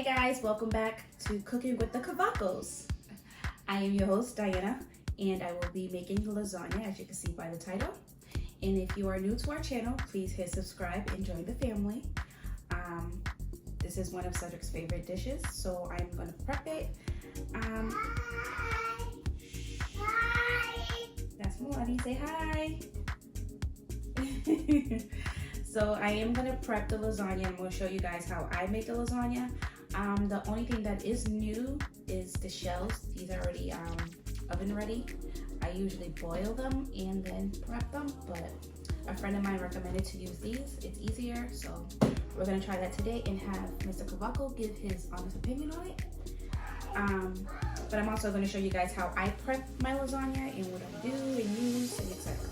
Hey guys, welcome back to Cooking with the Cavacos. I am your host, Diana, and I will be making lasagna, as you can see by the title. And if you are new to our channel, please hit subscribe and join the family. This is one of Cedric's favorite dishes, so I'm going to prep it. Hi! That's Melanie, say hi! So I am going to prep the lasagna. I'm going to show you guys how I make a lasagna. The only thing that is new is the shells. These are already oven ready. I usually boil them and then prep them, but a friend of mine recommended to use these. It's easier, so we're going to try that today and have Mr. Cavaco give his honest opinion on it. But I'm also going to show you guys how I prep my lasagna and what I do and use and etc.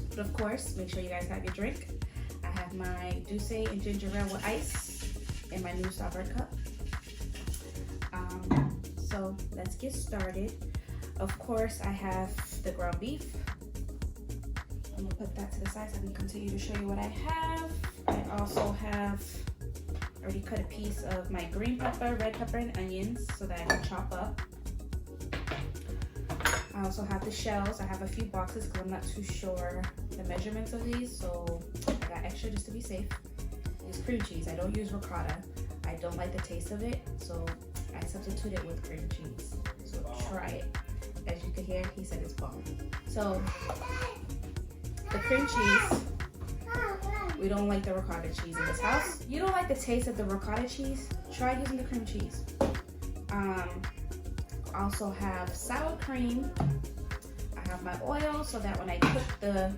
But of course, make sure you guys have your drink. I have my Douce and ginger ale with ice in my new Starburst cup. So let's get started. Of course, I have the ground beef. I'm gonna put that to the side so I can continue to show you what I have. I also have already cut a piece of my green pepper, red pepper, and onions so that I can chop up. I also have the shells. I have a few boxes because I'm not too sure the measurements of these, so I got extra just to be safe. Use cream cheese. I don't use ricotta. I don't like the taste of it, so I substitute it with cream cheese. So try it. As you can hear, he said it's bomb. So the cream cheese, we don't like the ricotta cheese in this house. You don't like the taste of the ricotta cheese? Try using the cream cheese. Also have sour cream. I have my oil so that when I cook the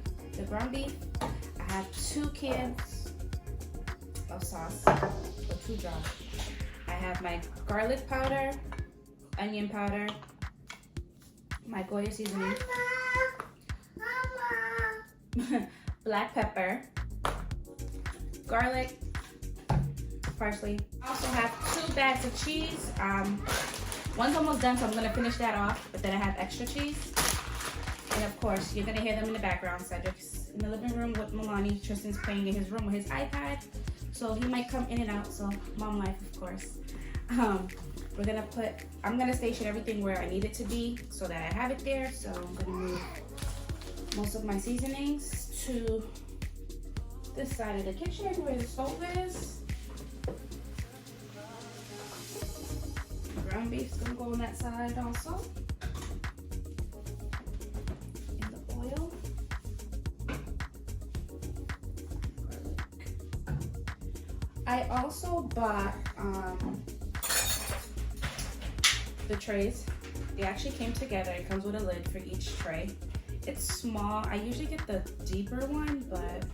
ground beef, I have 2 cans of sauce, or 2 jars. I have my garlic powder, onion powder, my Goya seasoning, black pepper, garlic, parsley. I also have 2 bags of cheese. One's almost done, so I'm gonna finish that off, but then I have extra cheese. And of course, you're gonna hear them in the background. Cedric's in the living room with Melanie. Tristan's playing in his room with his iPad. So he might come in and out, so mom life, of course. I'm gonna station everything where I need it to be so that I have it there. So I'm gonna move most of my seasonings to this side of the kitchen where the stove is. Ground beef's gonna go on that side also. In the oil. I also bought the trays. They actually came together. It comes with a lid for each tray. It's small. I usually get the deeper one, but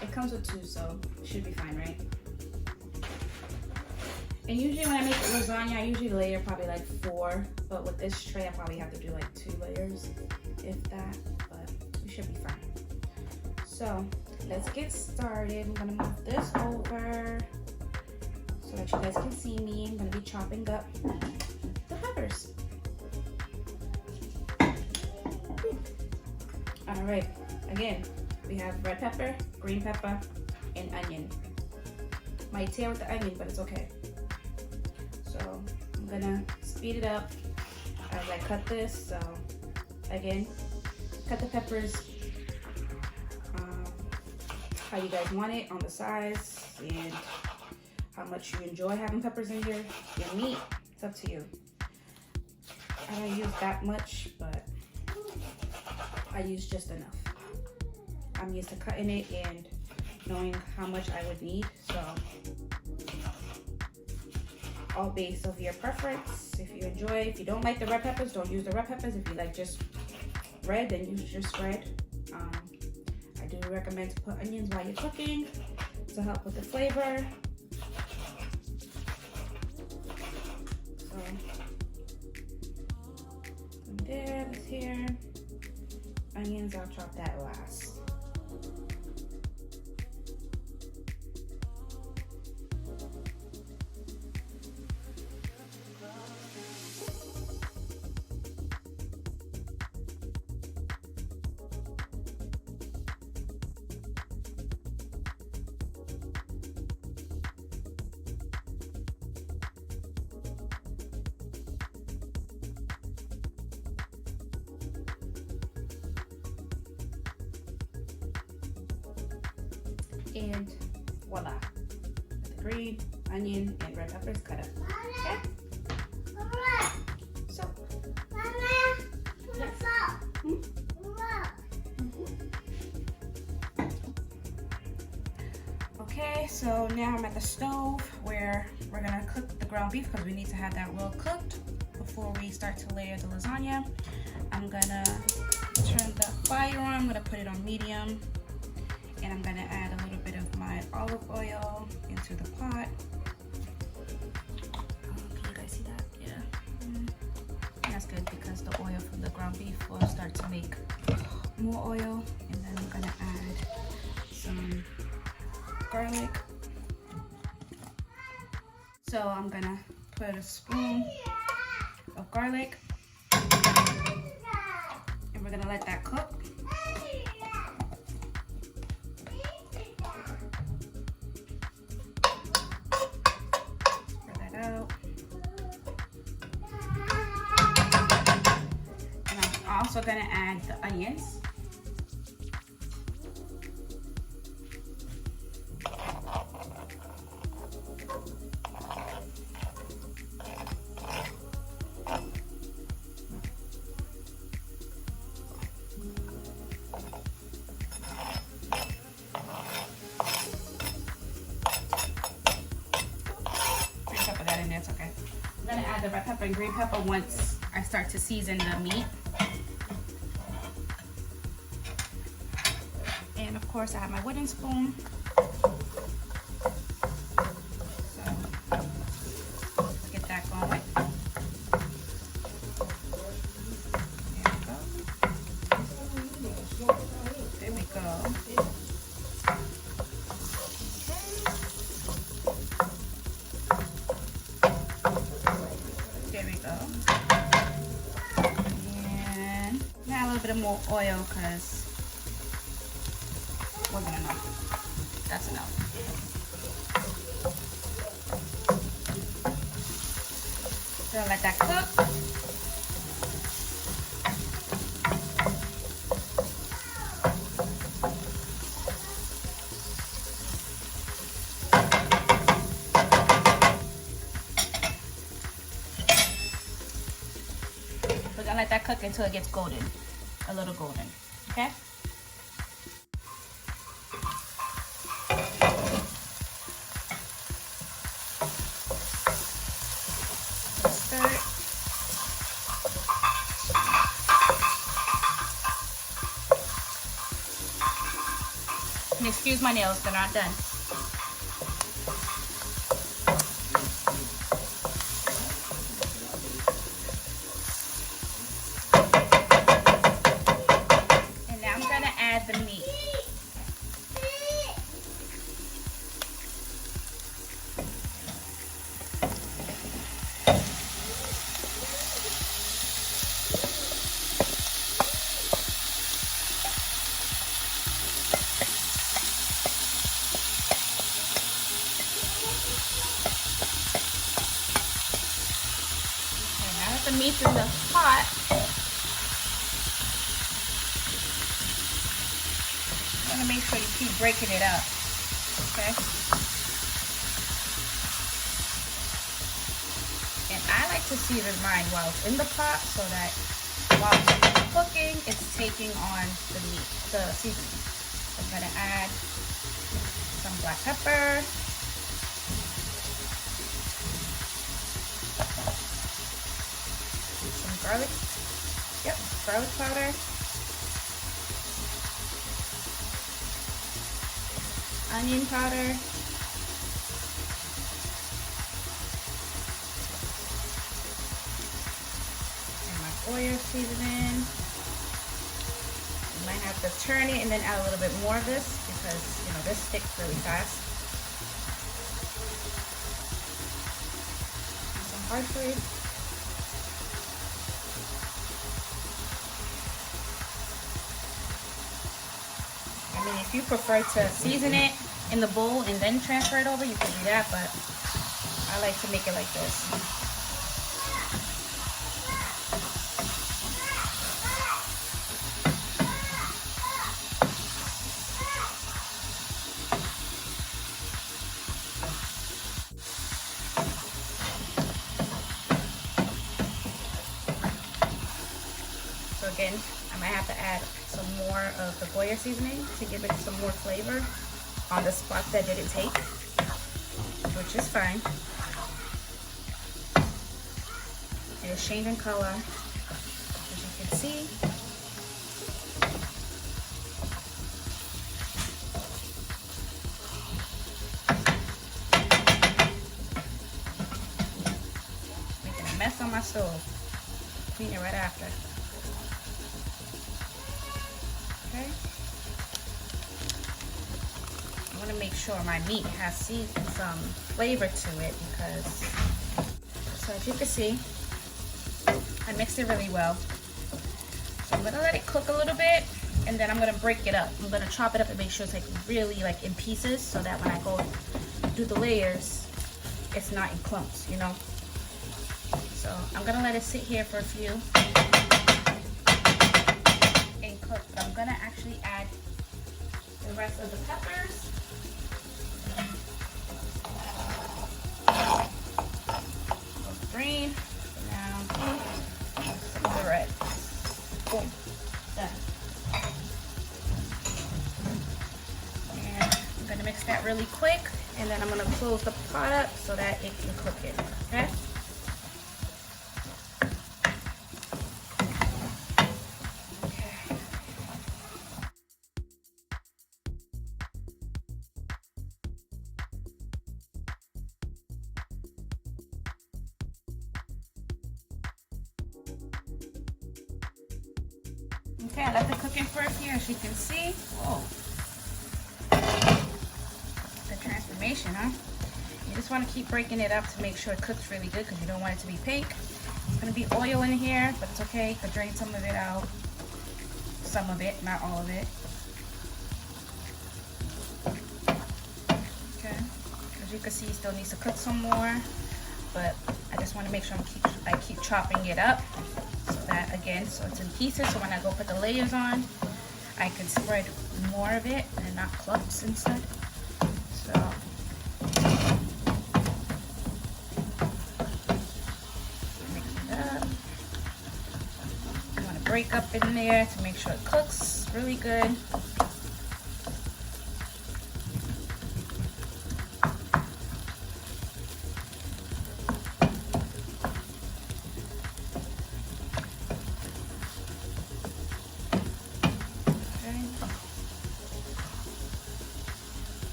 it comes with 2, so it should be fine, right? And usually when I make lasagna, I usually layer probably like 4, but with this tray, I probably have to do like 2 layers, if that, but we should be fine. So let's get started. I'm gonna move this over so that you guys can see me. I'm gonna be chopping up the peppers. All right, again, we have red pepper, green pepper, and onion. Might tear with the onion, but it's okay. So I'm gonna speed it up as I cut this. So again, cut the peppers how you guys want it on the size and how much you enjoy having peppers in your meat. It's up to you. I don't use that much, but I use just enough. I'm used to cutting it and knowing how much I would need, so all based of your preference. If you enjoy, if you don't like the red peppers, don't use the red peppers. If you like just red, then use just red. I do recommend to put onions while you're cooking to help with the flavor. So from there, this here, onions, I'll chop that last. and voila. The green, onion, and red peppers cut up. Okay? So, yes. Okay, so now I'm at the stove where we're gonna cook the ground beef because we need to have that well cooked before we start to layer the lasagna. I'm gonna turn the fire on. I'm gonna put it on medium, and I'm gonna add a little bit of my olive oil into the pot. Can you guys see that? Yeah. That's good because the oil from the ground beef will start to make more oil. And then I'm gonna add some garlic. So I'm gonna put a spoon of garlic, and we're gonna let that cook. Spread that out. And I'm also gonna add the onions. It's okay. I'm gonna add the red pepper and green pepper once I start to season the meat. And of course I have my wooden spoon. So let's get that going. There we go. There we go. And now a little bit of more oil because we're gonna know. That's enough. So let that cook. We're gonna let that cook until it gets golden, a little golden, okay? Stir it. And excuse my nails, they're not done. Add the meat. Okay, now that the meat's in the pot, make sure you keep breaking it up, okay? And I like to season mine while it's in the pot so that while it's cooking, it's taking on the meat, the seasoning. So I'm gonna add some black pepper, some garlic, garlic powder, onion powder, and my oil seasoning. You might have to turn it and then add a little bit more of this because, you know, this sticks really fast. And some parsley. I mean, if you prefer to season it in the bowl and then transfer it over, you can do that, but I like to make it like this. again, I might have to add some more of the Goya seasoning to give it some more flavor on the spots that didn't take, which is fine. It's changing color, as you can see. Making a mess on my stove. Clean it right after. Okay. I want to make sure my meat has some flavor to it because, so as you can see, I mixed it really well. So I'm gonna let it cook a little bit, and then I'm gonna break it up. I'm gonna chop it up and make sure it's like really like in pieces, so that when I go do the layers, it's not in clumps, you know. So I'm gonna let it sit here for a few and cook. But I'm gonna actually add the rest of the peppers. Green. Now some of the red. Boom. Done. And I'm gonna mix that really quick, and then I'm gonna close the pot up so that it can cook it. Okay? Okay, I left it cooking for a few, as you can see. Whoa. The transformation, huh? You just want to keep breaking it up to make sure it cooks really good because you don't want it to be pink. It's going to be oil in here, but it's okay. I drain some of it out. Some of it, not all of it. Okay. As you can see, it still needs to cook some more, but I just want to make sure I keep chopping it up. So that, again, so it's in pieces, so when I go put the layers on, I can spread more of it and not clumps instead. So mix it up. You want to break up in there to make sure it cooks really good.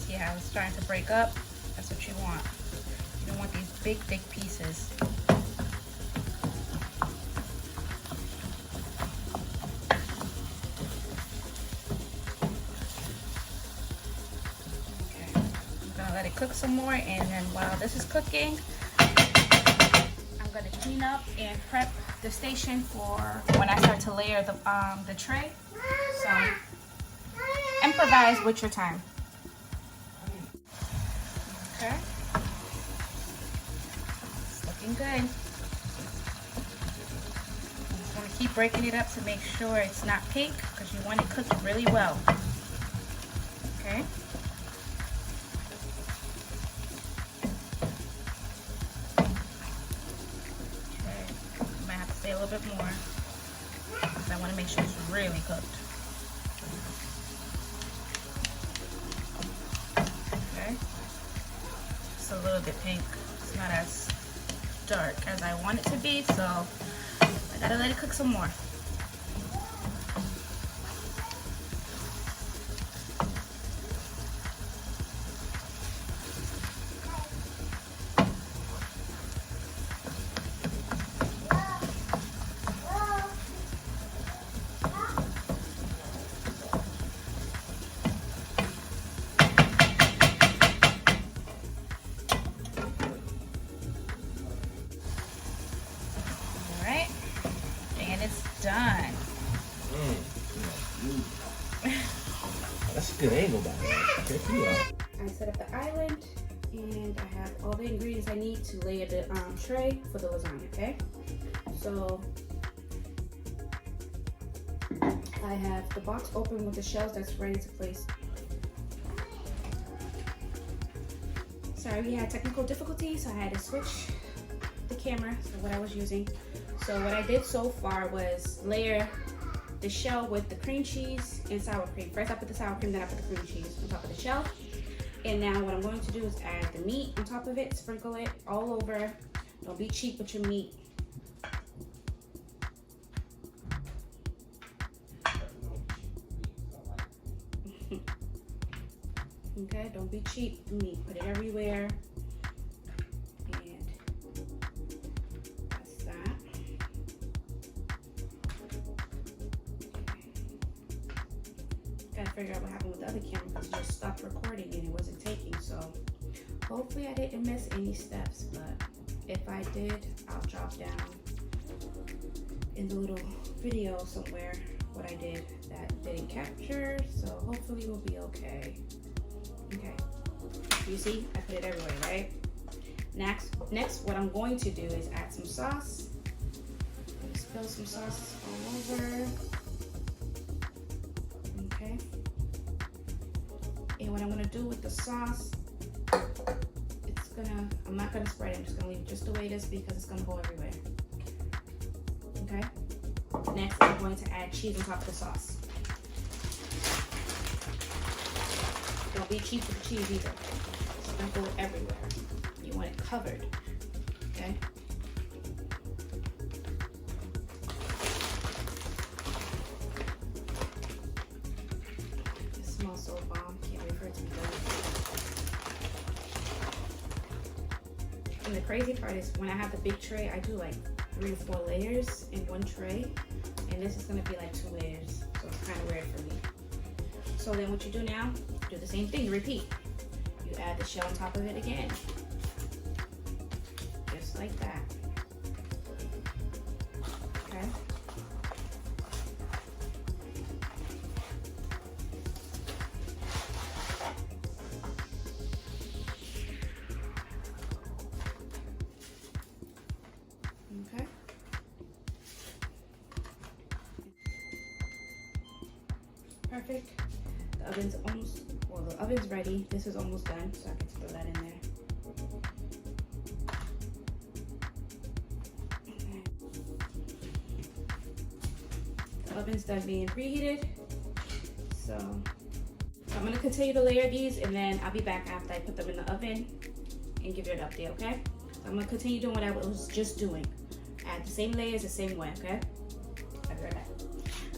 Yeah, it's starting to break up. That's what you want. You don't want these big, thick pieces. Okay, I'm gonna let it cook some more, and then while this is cooking, I'm gonna clean up and prep the station for when I start to layer the tray. So improvise with your time. Okay. It's looking good. I'm just going to keep breaking it up to make sure it's not pink because you want it cooked really well. Okay. Okay. I might have to say a little bit more because I want to make sure it's really cooked. A little bit pink. It's not as dark as I want it to be, so I gotta let it cook some more. Done. That's a good angle back there. Check you out. I set up the island and I have all the ingredients I need to layer the tray for the lasagna, okay? So I have the box open with the shells that's ready to place. Sorry, we had technical difficulties, so I had to switch the camera to what I was using. So what I did so far was layer the shell with the cream cheese and sour cream. First I put the sour cream, then I put the cream cheese on top of the shell. And now what I'm going to do is add the meat on top of it, sprinkle it all over. Don't be cheap with your meat. Okay, don't be cheap with meat. Put it everywhere. And that's that. Gotta figure out what happened with the other camera because it just stopped recording and it wasn't taking. So hopefully I didn't miss any steps, but if I did, I'll drop down in the little video somewhere what I did that didn't capture. So hopefully we'll be okay. Okay, you see, I put it everywhere, right? Next, what I'm going to do is add some sauce. Spill some sauce all over. Okay. And what I'm gonna do with the sauce, I'm not gonna spread it, I'm just gonna leave it just the way it is because it's gonna go everywhere. Okay? Next, I'm going to add cheese on top of the sauce. Don't be cheap with the cheese either. Sprinkle it everywhere. You want it covered. Okay? It smells so bomb. Can't wait for it to be done. And the crazy part is when I have the big tray, I do like 3 or 4 layers in one tray. And this is gonna be like 2 layers. So it's kind of weird for me. So then what you do now, do the same thing, repeat. You add the shell on top of it again. Just like that. Okay. Okay. Perfect. The oven's almost, well, the oven's ready. This is almost done, so I can throw that in there. Okay. The oven's done being preheated. So I'm gonna continue to layer these and then I'll be back after I put them in the oven and give you an update, okay? So I'm gonna continue doing what I was just doing. Add the same layers the same way, okay? I'll be right back.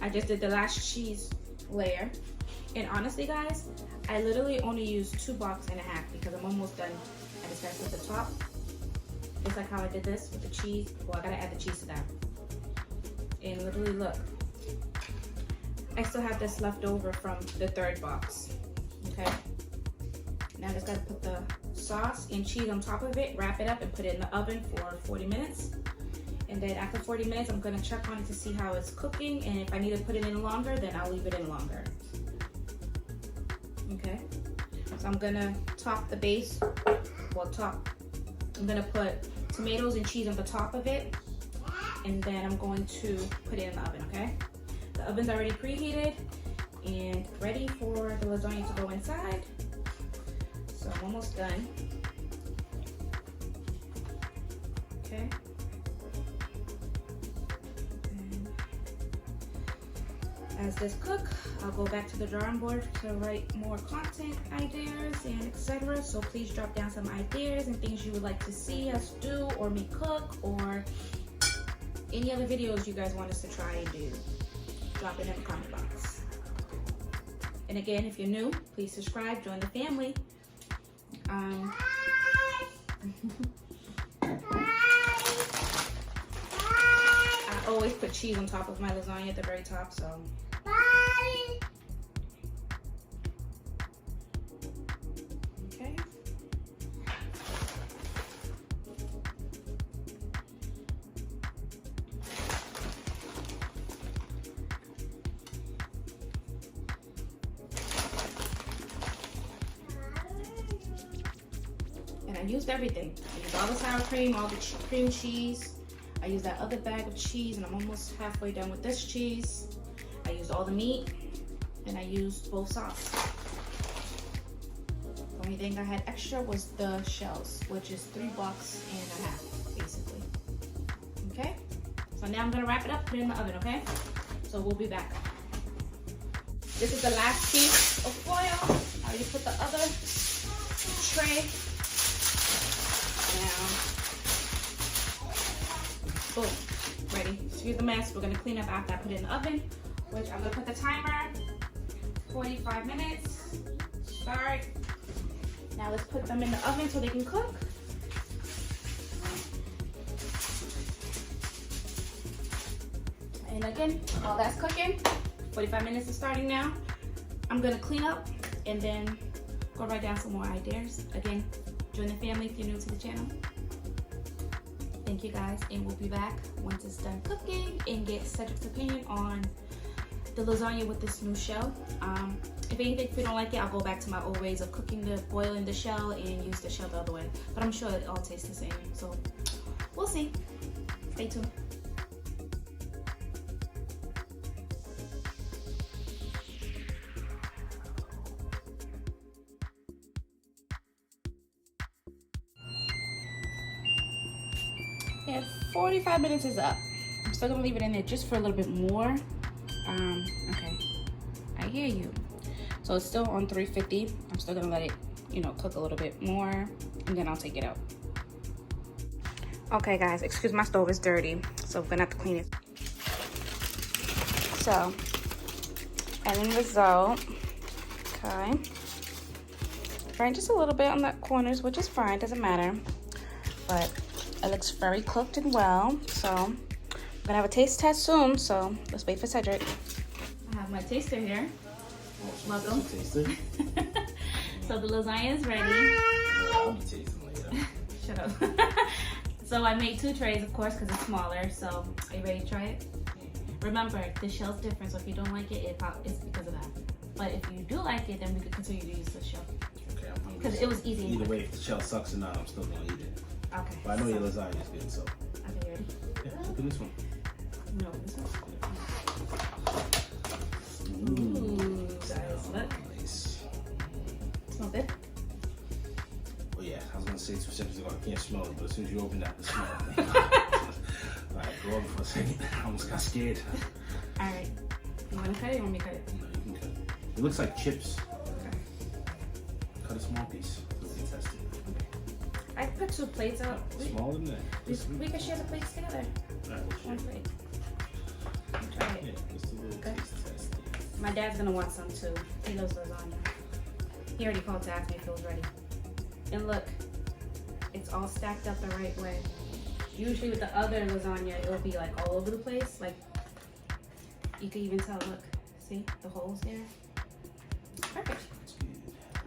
I just did the last cheese layer. And honestly, guys, I literally only used 2 blocks and a half because I'm almost done. I just gotta put the top. Just like how I did this with the cheese. Well, I gotta add the cheese to that. And literally, look. I still have this left over from the 3rd box. Okay? Now I just gotta put the sauce and cheese on top of it, wrap it up, and put it in the oven for 40 minutes. And then after 40 minutes, I'm gonna check on it to see how it's cooking. And if I need to put it in longer, then I'll leave it in longer. Okay, so I'm gonna top the base, I'm gonna put tomatoes and cheese on the top of it, and then I'm going to put it in the oven, okay? The oven's already preheated and ready for the lasagna to go inside. So I'm almost done. Okay. As this cooks, I'll go back to the drawing board to write more content ideas and etc. So please drop down some ideas and things you would like to see us do or me cook or any other videos you guys want us to try and do. Drop it in the comment box. And again, if you're new, please subscribe, join the family. I always put cheese on top of my lasagna at the very top, so. Okay. And I used everything. I used all the sour cream, all the cream cheese. I used that other bag of cheese, and I'm almost halfway done with this cheese. I used all the meat and I used both sauce. The only thing I had extra was the shells, which is $3.50, basically. Okay? So now I'm gonna wrap it up, put it in the oven, okay? So we'll be back. This is the last piece of foil. I already put the other tray down. Boom, ready. Excuse the mess. We're gonna clean up after I put it in the oven, which I'm gonna put the timer, 45 minutes. Start. Now let's put them in the oven so they can cook. And again, while that's cooking, 45 minutes is starting now. I'm gonna clean up and then go write down some more ideas. Again, join the family if you're new to the channel. Thank you guys, and we'll be back once it's done cooking and get Cedric's opinion on the lasagna with this new shell. If anything, if we don't like it, I'll go back to my old ways of cooking boiling the shell and use the shell the other way. But I'm sure it all tastes the same, so we'll see. Stay tuned. And 45 minutes is up. I'm still gonna leave it in there just for a little bit more. Okay, I hear you. So it's still on 350. I'm still gonna let it, cook a little bit more, and then I'll take it out. Okay guys, excuse my stove is dirty, so we're gonna have to clean it. So, end result, okay. Right, just a little bit on the corners, which is fine, doesn't matter. But it looks very cooked and well, so I'm gonna have a taste test soon, so let's wait for Cedric. I have my taster here. Welcome. So the lasagna is ready. I'll be tasting later. Shut up. So I made 2 trays, of course, because it's smaller. So are you ready to try it? Remember, the shell's different, so if you don't like it, it's because of that. But if you do like it, then we could continue to use the shell. Okay, I'm hungry. Because it was easy. Either way, if the shell sucks or not, I'm still gonna eat it. Okay. But I know your lasagna is good, so. Okay, ready? Yeah, look at this one. No, this one. Ooh, guys, look. Nice. Smell good? Oh yeah, I was gonna say 2 seconds ago I can't smell it, but as soon as you open that, the smell. Alright, go over for a second. I almost got scared. Alright. You wanna cut it or you want me to cut it? No, you can cut it. It looks like chips. Okay. Cut a small piece so we can test it. I put 2 plates out. Smaller than that. We can share the plates together. Alright, we'll share. One plate. Try it. Yeah, just a little Okay. taste test. My dad's gonna want some too. He loves lasagna. He already called to ask me if it was ready. And look, it's all stacked up the right way. Usually with the other lasagna, it'll be like all over the place. Like, you can even tell, look, see the holes there? Perfect.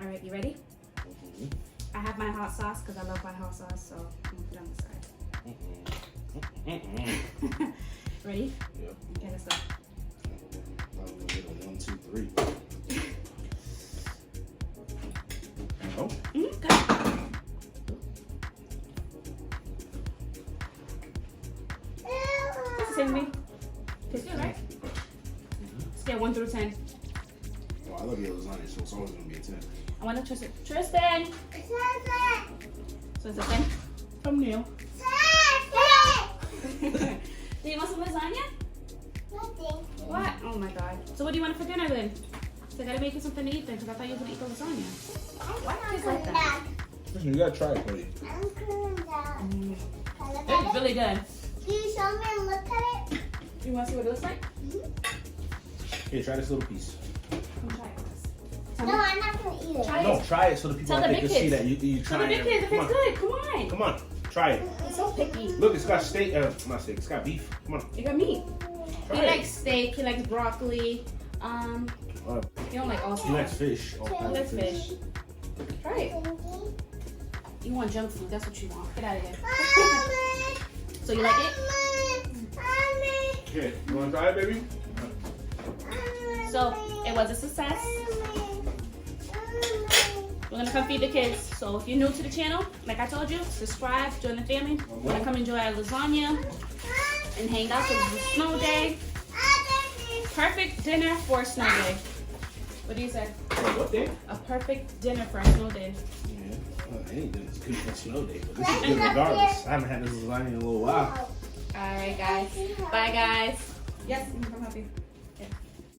All right, you ready? Mm-hmm. I have my hot sauce because I love my hot sauce, so I'm gonna put it on the side. Ready? Yep. Okay, let's go. I'm gonna get a 1, 2, 3. Oh. Good. That's the same me. Tastes good, right? Scale 1 through 10. Oh, I love your lasagna, so it's always gonna be a 10. I want to trust it. Tristan! So it's a 10 from Neil. Do you want some lasagna? What? Oh my god. So what do you want for dinner then? So I gotta make you something to eat then, because I thought you were gonna eat the lasagna. Why are kids like that? Listen, you gotta try it, buddy. It's really good. Can you show me and look at it? You want to see what it looks like? Here, try this little piece. Come try it. No, I'm not going to eat it. Try No, it. try it so the people Tell out the there big can see kids. that you Tell try the it. big kids if Come it's on. good. Come on. Come on, try it. It's so picky. Look, it's got steak. Not steak. It's got beef. Come on. You got meat. Try He it. likes steak. He likes broccoli. You don't like all He stuff. likes fish. All He kinds likes of fish. Try it. You want junk food. That's what you want. Get out of here. So you like it? Here, you wanna try it, baby? So it was a success. We're gonna come feed the kids. So if you're new to the channel, like I told you, subscribe, join the family. We're gonna come enjoy our lasagna and hang out because it's a snow day. perfect dinner for a snow day. What do you say? What day? A perfect dinner for a snow day. Yeah. Well, any dinner's good for a snow day, but this is good regardless. I haven't had this lasagna in a little while. All right, guys. Bye, guys. Yes, I'm happy.